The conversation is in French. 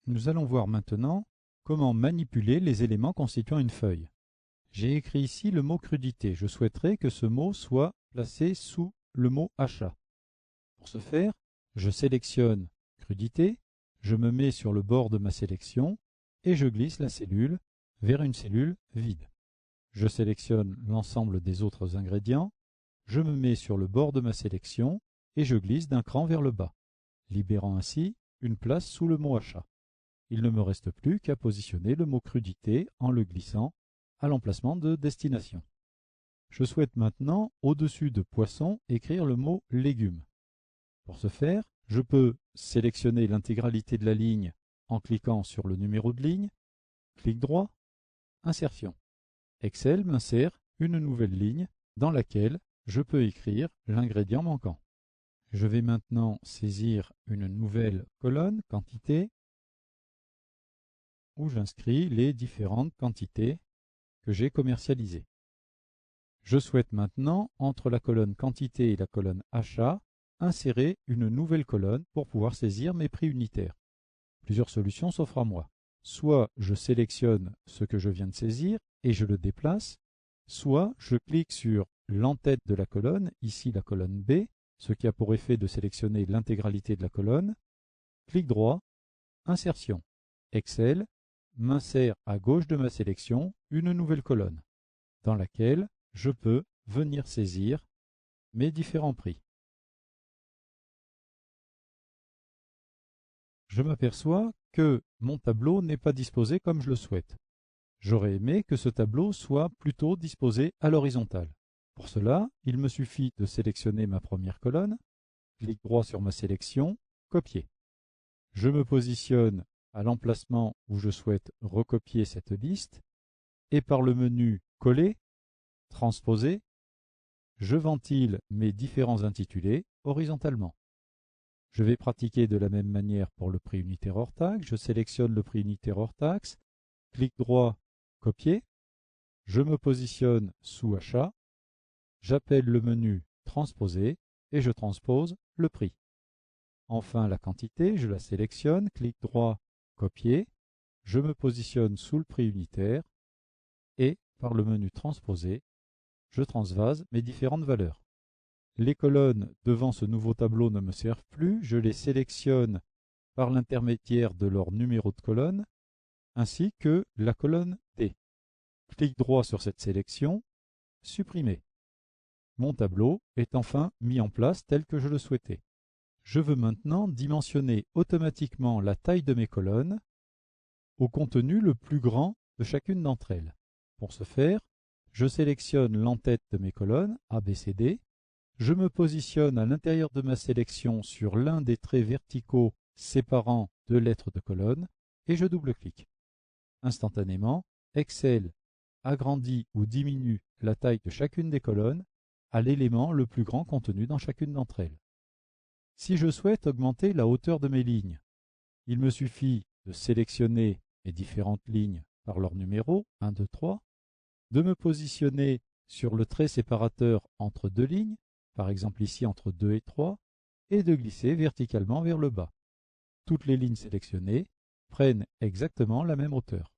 Nous allons voir maintenant comment manipuler les éléments constituant une feuille. J'ai écrit ici le mot crudité. Je souhaiterais que ce mot soit placé sous le mot achat. Pour ce faire, je sélectionne crudité, je me mets sur le bord de ma sélection et je glisse la cellule vers une cellule vide. Je sélectionne l'ensemble des autres ingrédients, je me mets sur le bord de ma sélection et je glisse d'un cran vers le bas, libérant ainsi une place sous le mot achat. Il ne me reste plus qu'à positionner le mot crudité en le glissant à l'emplacement de destination. Je souhaite maintenant, au-dessus de poisson, écrire le mot légumes. Pour ce faire, je peux sélectionner l'intégralité de la ligne en cliquant sur le numéro de ligne, clic droit, insertion. Excel m'insère une nouvelle ligne dans laquelle je peux écrire l'ingrédient manquant. Je vais maintenant saisir une nouvelle colonne quantité où j'inscris les différentes quantités que j'ai commercialisées. Je souhaite maintenant, entre la colonne quantité et la colonne achat, insérer une nouvelle colonne pour pouvoir saisir mes prix unitaires. Plusieurs solutions s'offrent à moi. Soit je sélectionne ce que je viens de saisir et je le déplace, soit je clique sur l'entête de la colonne, ici la colonne B, ce qui a pour effet de sélectionner l'intégralité de la colonne. Clic droit, insertion. Excel m'insère à gauche de ma sélection une nouvelle colonne, dans laquelle je peux venir saisir mes différents prix. Je m'aperçois que mon tableau n'est pas disposé comme je le souhaite. J'aurais aimé que ce tableau soit plutôt disposé à l'horizontale. Pour cela, il me suffit de sélectionner ma première colonne, clic droit sur ma sélection, copier. Je me positionne à l'emplacement où je souhaite recopier cette liste et par le menu Coller, Transposer, je ventile mes différents intitulés horizontalement. Je vais pratiquer de la même manière pour le prix unitaire hors taxe. Je sélectionne le prix unitaire hors taxe, clic droit, copier. Je me positionne sous achat. J'appelle le menu transposer et je transpose le prix. Enfin, la quantité, je la sélectionne, clic droit, copier. Je me positionne sous le prix unitaire et par le menu transposer, je transvase mes différentes valeurs. Les colonnes devant ce nouveau tableau ne me servent plus, je les sélectionne par l'intermédiaire de leur numéro de colonne, ainsi que la colonne D. Clic droit sur cette sélection, supprimer. Mon tableau est enfin mis en place tel que je le souhaitais. Je veux maintenant dimensionner automatiquement la taille de mes colonnes au contenu le plus grand de chacune d'entre elles. Pour ce faire, je sélectionne l'entête de mes colonnes, A, B, C, D. Je me positionne à l'intérieur de ma sélection sur l'un des traits verticaux séparant deux lettres de colonne et je double-clique. Instantanément, Excel agrandit ou diminue la taille de chacune des colonnes à l'élément le plus grand contenu dans chacune d'entre elles. Si je souhaite augmenter la hauteur de mes lignes, il me suffit de sélectionner mes différentes lignes par leur numéro, 1, 2, 3, de me positionner sur le trait séparateur entre deux lignes, par exemple ici entre 2 et 3, et de glisser verticalement vers le bas. Toutes les lignes sélectionnées prennent exactement la même hauteur.